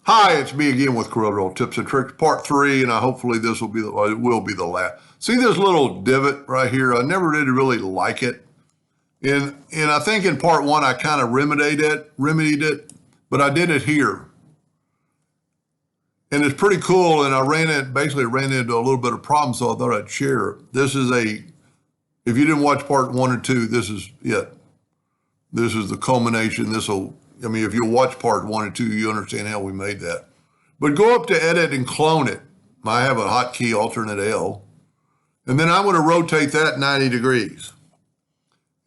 Hi, it's me again with CorelDraw Tips and Tricks, part 3, and hopefully this will be the last. See this little divot right here? I never did really like it. And I think in part 1 I kind of remedied it, but I did it here. And it's pretty cool, and basically ran into a little bit of problem, so I thought I'd share it. This is if you didn't watch part 1 or 2, this is it. This is the culmination. If you watch part 1 and 2, you understand how we made that. But go up to edit and clone it. I have a hotkey, alternate L. And then I'm going to rotate that 90 degrees.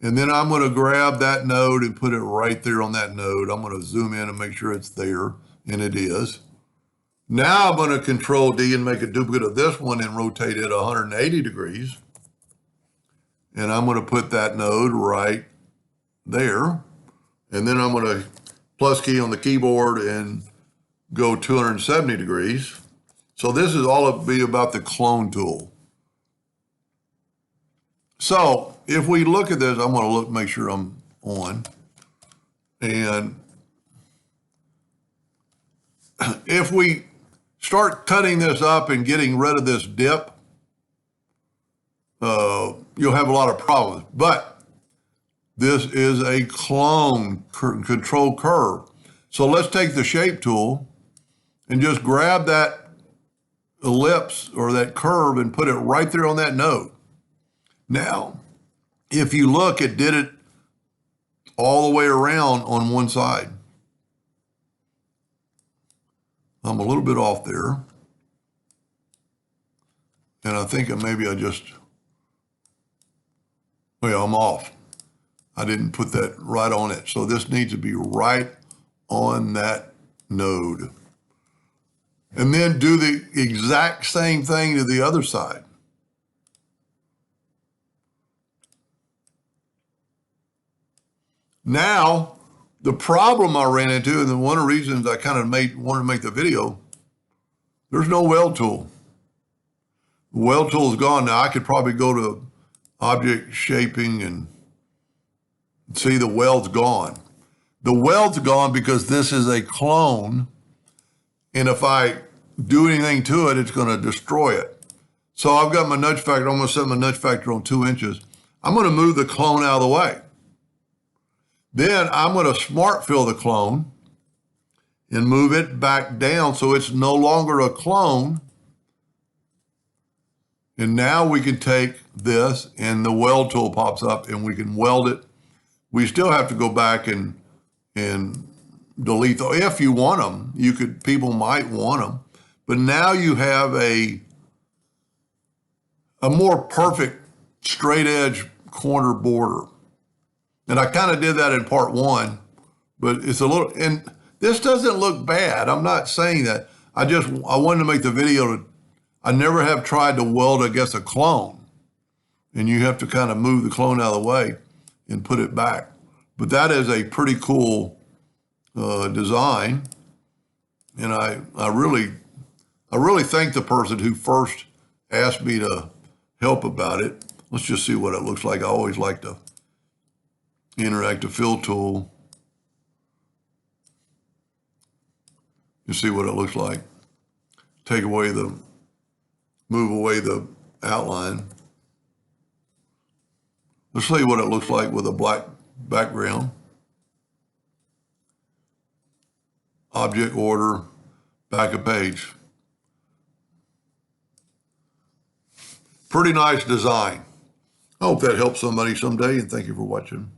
And then I'm going to grab that node and put it right there on that node. I'm going to zoom in and make sure it's there, and it is. Now I'm going to Control D and make a duplicate of this one and rotate it 180 degrees. And I'm going to put that node right there. And then I'm going to plus key on the keyboard and go 270 degrees. So this is all it be about the clone tool. So if we look at this, I'm going to make sure I'm on. And if we start cutting this up and getting rid of this dip, you'll have a lot of problems. But this is a clone control curve. So let's take the shape tool and just grab that ellipse or that curve and put it right there on that node. Now, if you look, it did it all the way around on one side. I'm a little bit off there. And I think I'm off. I didn't put that right on it. So this needs to be right on that node. And then do the exact same thing to the other side. Now, the problem I ran into, and one of the reasons I kind of wanted to make the video, there's no weld tool. The weld tool is gone. Now I could probably go to object shaping and see the weld's gone. The weld's gone because this is a clone, and if I do anything to it, it's going to destroy it. So I've got my nudge factor. I'm going to set my nudge factor on 2 inches. I'm going to move the clone out of the way. Then I'm going to smart fill the clone and move it back down so it's no longer a clone. And now we can take this and the weld tool pops up and we can weld it. We still have to go back and delete them. If you want them, people might want them. But now you have a more perfect straight edge corner border. And I kind of did that in part 1, but it's a little, and this doesn't look bad. I'm not saying that. I wanted to make the video. I never have tried to weld against a clone. And you have to kind of move the clone out of the way and put it back. But that is a pretty cool design. And I really thank the person who first asked me to help about it. Let's just see what it looks like. I always like to interactive fill tool. You see what it looks like. Move away the outline. Let's see what it looks like with a black background. Object order, back of page. Pretty nice design. I hope that helps somebody someday, and thank you for watching.